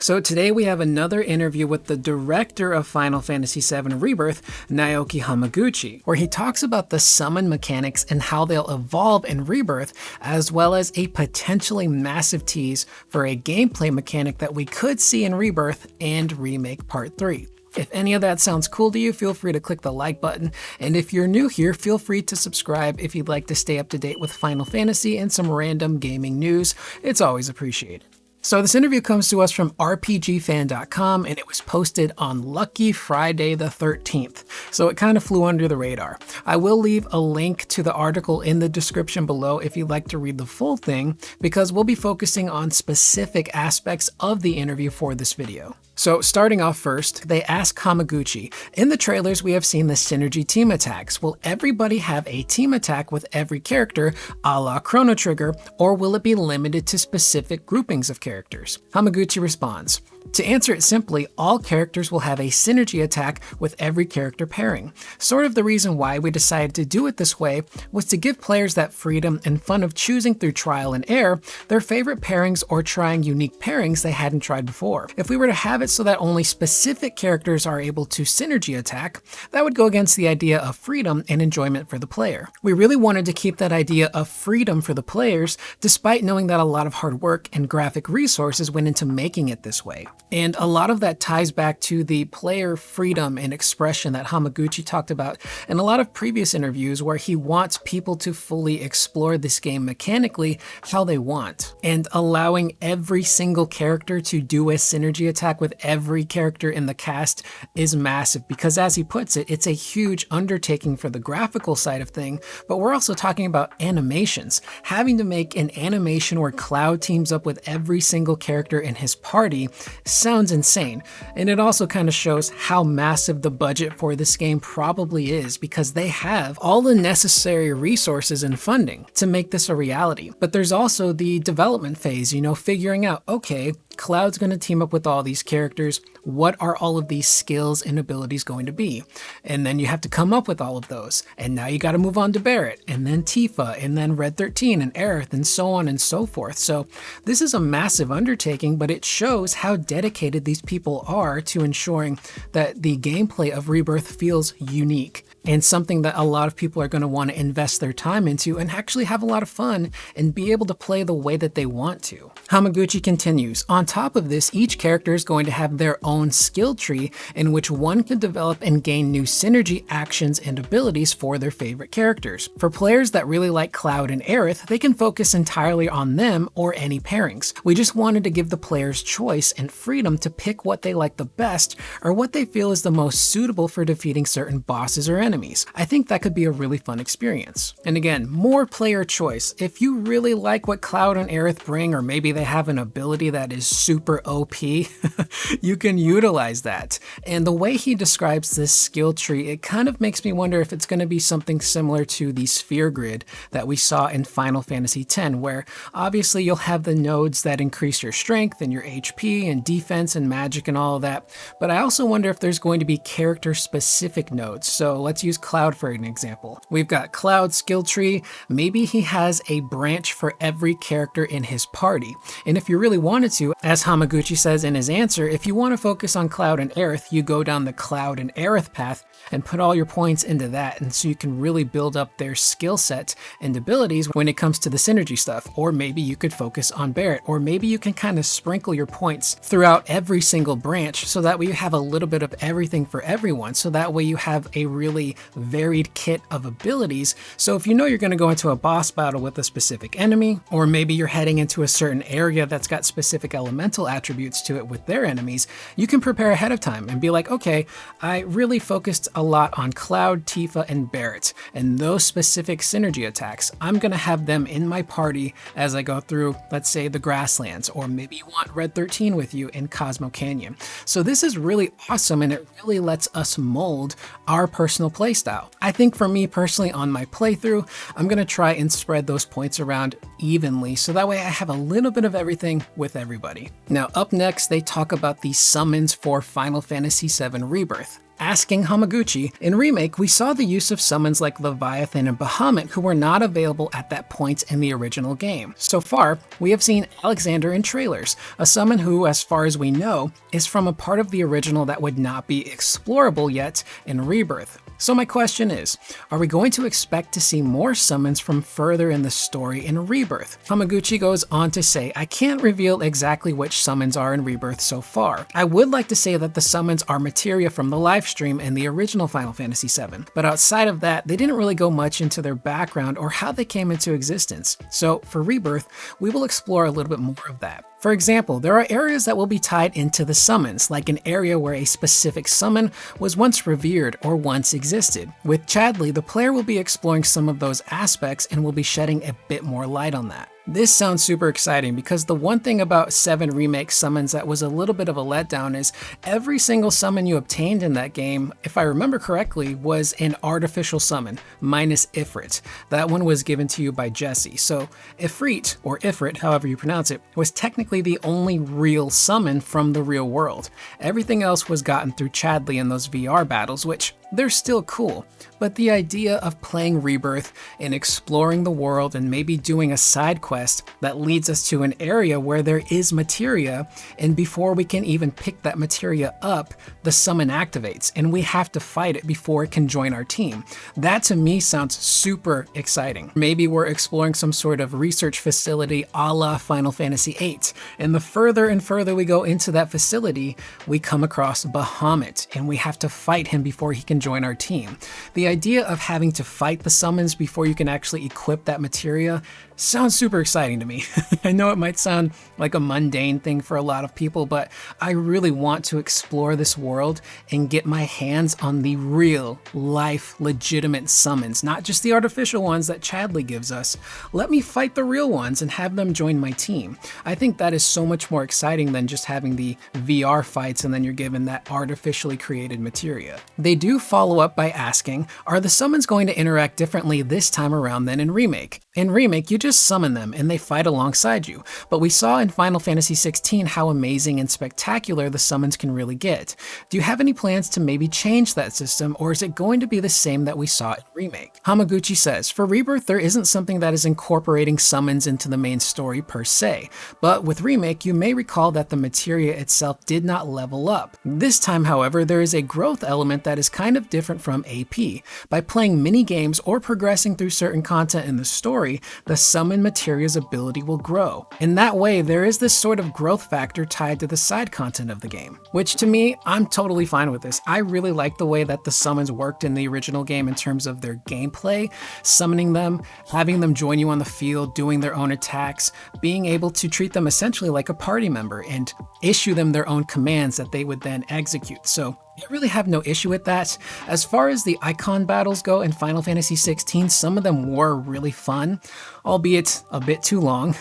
So today we have another interview with the director of Final Fantasy VII Rebirth, Naoki Hamaguchi, where he talks about the summon mechanics and how they'll evolve in Rebirth, as well as a potentially massive tease for a gameplay mechanic that we could see in Rebirth and Remake Part 3. If any of that sounds cool to you, feel free to click the like button, and if you're new here, feel free to subscribe if you'd like to stay up to date with Final Fantasy and some random gaming news. It's always appreciated. So this interview comes to us from RPGFan.com, and it was posted on Lucky Friday the 13th, so it kind of flew under the radar. I will leave a link to the article in the description below if you'd like to read the full thing, because we'll be focusing on specific aspects of the interview for this video. So starting off first, they ask Hamaguchi, in the trailers we have seen the synergy team attacks. Will everybody have a team attack with every character, a la Chrono Trigger, or will it be limited to specific groupings of characters? Hamaguchi responds, to answer it simply, all characters will have a synergy attack with every character pairing. Sort of the reason why we decided to do it this way was to give players that freedom and fun of choosing through trial and error their favorite pairings or trying unique pairings they hadn't tried before. If we were to have it so that only specific characters are able to synergy attack, that would go against the idea of freedom and enjoyment for the player. We really wanted to keep that idea of freedom for the players, despite knowing that a lot of hard work and graphic resources went into making it this way. And a lot of that ties back to the player freedom and expression that Hamaguchi talked about in a lot of previous interviews, where he wants people to fully explore this game mechanically how they want. And allowing every single character to do a synergy attack with every character in the cast is massive, because as he puts it, it's a huge undertaking for the graphical side of thing, but we're also talking about animations. Having to make an animation where Cloud teams up with every single character in his party sounds insane, and it also kind of shows how massive the budget for this game probably is, because they have all the necessary resources and funding to make this a reality. But there's also the development phase, figuring out, okay, Cloud's going to team up with all these characters. What are all of these skills and abilities going to be? And then you have to come up with all of those. And now you got to move on to Barret, and then Tifa, and then Red 13 and Aerith, and so on and so forth. So this is a massive undertaking, but it shows how dedicated these people are to ensuring that the gameplay of Rebirth feels unique, and something that a lot of people are going to want to invest their time into and actually have a lot of fun and be able to play the way that they want to. Hamaguchi continues, on top of this, each character is going to have their own skill tree in which one can develop and gain new synergy actions and abilities for their favorite characters. For players that really like Cloud and Aerith, they can focus entirely on them or any pairings. We just wanted to give the players choice and freedom to pick what they like the best or what they feel is the most suitable for defeating certain bosses or enemies. I think that could be a really fun experience. And again, more player choice. If you really like what Cloud and Aerith bring, or maybe they have an ability that is super OP, you can utilize that. And the way he describes this skill tree, it kind of makes me wonder if it's going to be something similar to the sphere grid that we saw in Final Fantasy X, where obviously you'll have the nodes that increase your strength and your HP and defense and magic and all of that. But I also wonder if there's going to be character specific nodes. So let's use Cloud for an example. We've got Cloud skill tree. Maybe he has a branch for every character in his party. And if you really wanted to, as Hamaguchi says in his answer, if you want to focus on Cloud and Aerith, you go down the Cloud and Aerith path and put all your points into that, and so you can really build up their skill set and abilities when it comes to the synergy stuff. Or maybe you could focus on Barret, or maybe you can kind of sprinkle your points throughout every single branch, so that way you have a little bit of everything for everyone, so that way you have a really varied kit of abilities. So if you know you're going to go into a boss battle with a specific enemy, or maybe you're heading into a certain area that's got specific elemental attributes to it with their enemies, you can prepare ahead of time and be like, okay, I really focused a lot on Cloud, Tifa, and Barret, and those specific synergy attacks. I'm going to have them in my party as I go through, let's say, the grasslands, or maybe you want Red 13 with you in Cosmo Canyon. So this is really awesome, and it really lets us mold our personal playstyle. I think for me personally on my playthrough, I'm going to try and spread those points around evenly, so that way I have a little bit of everything with everybody. Now up next, they talk about the summons for Final Fantasy VII Rebirth. Asking Hamaguchi, in Remake, we saw the use of summons like Leviathan and Bahamut who were not available at that point in the original game. So far, we have seen Alexander in trailers, a summon who, as far as we know, is from a part of the original that would not be explorable yet in Rebirth. So my question is, are we going to expect to see more summons from further in the story in Rebirth? Hamaguchi goes on to say, I can't reveal exactly which summons are in Rebirth so far. I would like to say that the summons are materia from the livestream in the original Final Fantasy VII, but outside of that, they didn't really go much into their background or how they came into existence. So for Rebirth, we will explore a little bit more of that. For example, there are areas that will be tied into the summons, like an area where a specific summon was once revered or once existed. With Chadley, the player will be exploring some of those aspects and will be shedding a bit more light on that. This sounds super exciting because the one thing about 7 Remake summons that was a little bit of a letdown is every single summon you obtained in that game, if I remember correctly, was an artificial summon, minus Ifrit. That one was given to you by Jesse. So Ifrit, or Ifrit, however you pronounce it, was technically the only real summon from the real world. Everything else was gotten through Chadley in those VR battles, which they're still cool, but the idea of playing Rebirth and exploring the world and maybe doing a side quest that leads us to an area where there is materia, and before we can even pick that materia up, the summon activates and we have to fight it before it can join our team. That to me sounds super exciting. Maybe we're exploring some sort of research facility a la Final Fantasy VIII, and the further and further we go into that facility, we come across Bahamut and we have to fight him before he can join our team. The idea of having to fight the summons before you can actually equip that materia sounds super exciting to me. I know it might sound like a mundane thing for a lot of people, but I really want to explore this world and get my hands on the real life legitimate summons, not just the artificial ones that Chadley gives us. Let me fight the real ones and have them join my team. I think that is so much more exciting than just having the VR fights and then you're given that artificially created materia. They do follow up by asking, are the summons going to interact differently this time around than in Remake? In Remake, you just summon them and they fight alongside you, but we saw in Final Fantasy XVI how amazing and spectacular the summons can really get. Do you have any plans to maybe change that system, or is it going to be the same that we saw in Remake? Hamaguchi says, for Rebirth, there isn't something that is incorporating summons into the main story per se, but with Remake, you may recall that the materia itself did not level up. This time, however, there is a growth element that is kind of different from AP. By playing mini games or progressing through certain content in the story, the summon materia's ability will grow. In that way, there is this sort of growth factor tied to the side content of the game, which to me, I'm totally fine with this. I really like the way that the summons worked in the original game in terms of their gameplay, summoning them, having them join you on the field, doing their own attacks, being able to treat them essentially like a party member and issue them their own commands that they would then execute. So I really have no issue with that. As far as the icon battles go in Final Fantasy XVI, some of them were really fun, albeit a bit too long.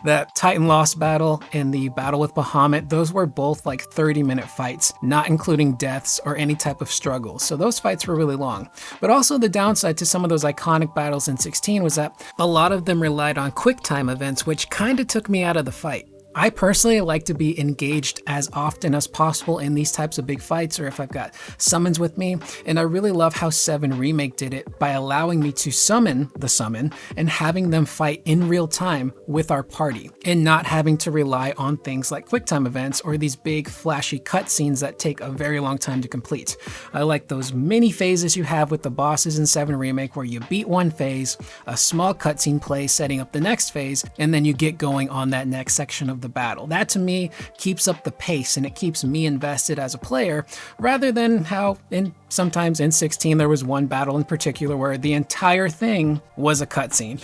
That Titan Lost battle and the battle with Bahamut, those were both like 30-minute fights, not including deaths or any type of struggle. So those fights were really long. But also the downside to some of those iconic battles in 16 was that a lot of them relied on QuickTime events, which kind of took me out of the fight. I personally like to be engaged as often as possible in these types of big fights, or if I've got summons with me, and I really love how 7 Remake did it by allowing me to summon the summon and having them fight in real time with our party, and not having to rely on things like QuickTime events or these big flashy cutscenes that take a very long time to complete. I like those mini phases you have with the bosses in 7 Remake where you beat one phase, a small cutscene plays setting up the next phase, and then you get going on that next section of the battle. That to me keeps up the pace and it keeps me invested as a player, rather than how sometimes in 16 there was one battle in particular where the entire thing was a cutscene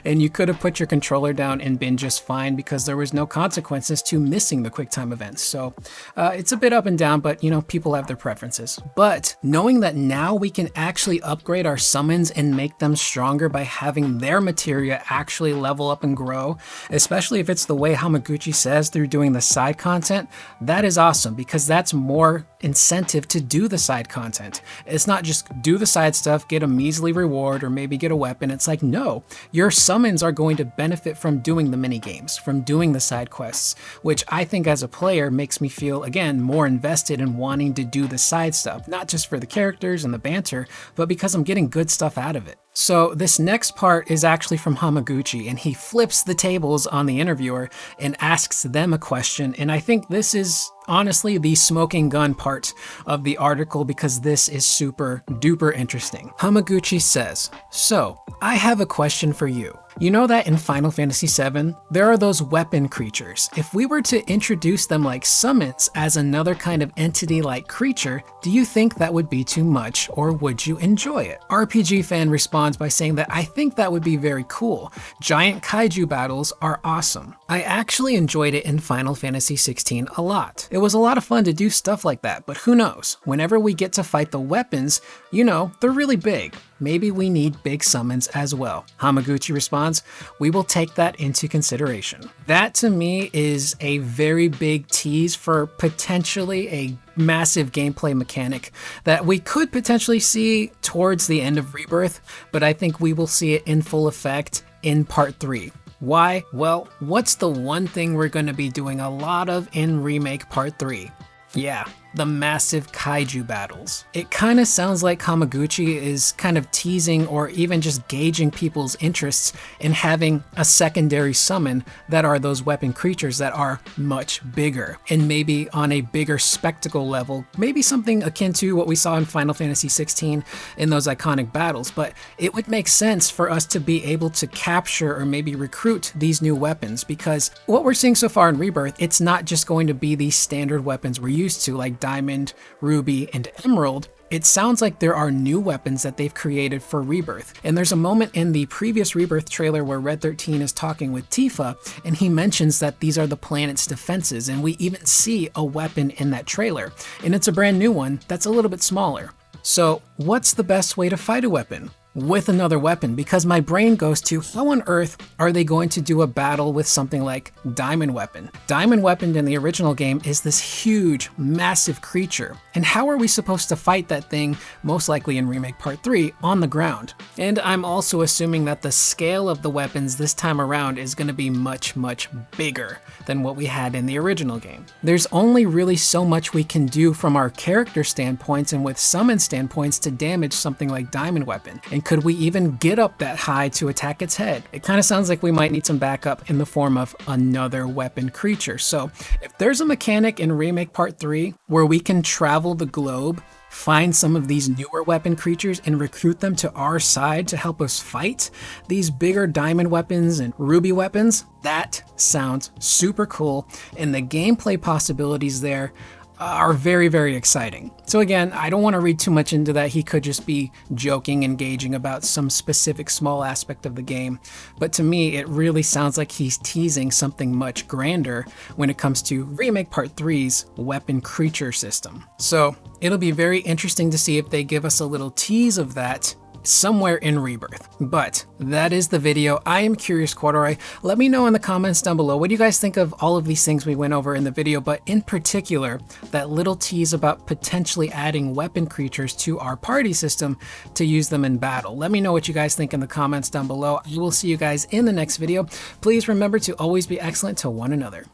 and you could have put your controller down and been just fine because there was no consequences to missing the QuickTime events. So it's a bit up and down, but you know, people have their preferences. But knowing that now we can actually upgrade our summons and make them stronger by having their materia actually level up and grow, especially if it's the way Hamaguchi Hamaguchi says through doing the side content, that is awesome because that's more incentive to do the side content. It's not just do the side stuff, get a measly reward, or maybe get a weapon. It's like, no, your summons are going to benefit from doing the mini games, from doing the side quests, which I think as a player makes me feel, again, more invested in wanting to do the side stuff, not just for the characters and the banter, but because I'm getting good stuff out of it. So this next part is actually from Hamaguchi, and he flips the tables on the interviewer and asks them a question, and I think this is honestly the smoking gun part of the article because this is super duper interesting. Hamaguchi says, "So, I have a question for you. You know that in Final Fantasy VII, there are those weapon creatures. If we were to introduce them like summons as another kind of entity-like creature, do you think that would be too much, or would you enjoy it?" RPG Fan responds by saying that I think that would be very cool. Giant kaiju battles are awesome. I actually enjoyed it in Final Fantasy XVI a lot. It was a lot of fun to do stuff like that, but who knows? Whenever we get to fight the weapons, you know, they're really big. Maybe we need big summons as well. Hamaguchi responds, "We will take that into consideration." That to me is a very big tease for potentially a massive gameplay mechanic that we could potentially see towards the end of Rebirth, but I think we will see it in full effect in Part 3. Why? Well, what's the one thing we're going to be doing a lot of in Remake Part 3? Yeah, the massive kaiju battles. It kind of sounds like Hamaguchi is kind of teasing or even just gauging people's interests in having a secondary summon that are those weapon creatures that are much bigger and maybe on a bigger spectacle level, maybe something akin to what we saw in Final Fantasy XVI in those iconic battles. But it would make sense for us to be able to capture or maybe recruit these new weapons, because what we're seeing so far in Rebirth, it's not just going to be these standard weapons we're used to, like Diamond, Ruby, and Emerald. It sounds like there are new weapons that they've created for Rebirth. And there's a moment in the previous Rebirth trailer where Red 13 is talking with Tifa, and he mentions that these are the planet's defenses, and we even see a weapon in that trailer. And it's a brand new one that's a little bit smaller. So what's the best way to fight a weapon? With another weapon, because my brain goes to how on earth are they going to do a battle with something like Diamond Weapon? Diamond Weapon in the original game is this huge, massive creature. And how are we supposed to fight that thing, most likely in Remake Part 3, on the ground? And I'm also assuming that the scale of the weapons this time around is going to be much, much bigger than what we had in the original game. There's only really so much we can do from our character standpoints and with summon standpoints to damage something like Diamond Weapon. And could we even get up that high to attack its head? It kind of sounds like we might need some backup in the form of another weapon creature. So if there's a mechanic in Remake Part 3 where we can travel the globe, find some of these newer weapon creatures and recruit them to our side to help us fight these bigger diamond weapons and ruby weapons, that sounds super cool. And the gameplay possibilities there are very, very exciting. So again, I don't want to read too much into that. He could just be joking, engaging about some specific small aspect of the game. But to me, it really sounds like he's teasing something much grander when it comes to Remake Part 3's weapon creature system. So it'll be very interesting to see if they give us a little tease of that somewhere in Rebirth. But that is the video. I am Curious Corduroy. Let me know in the comments down below, what do you guys think of all of these things we went over in the video, but in particular, that little tease about potentially adding weapon creatures to our party system to use them in battle. Let me know what you guys think in the comments down below. I will see you guys in the next video. Please remember to always be excellent to one another.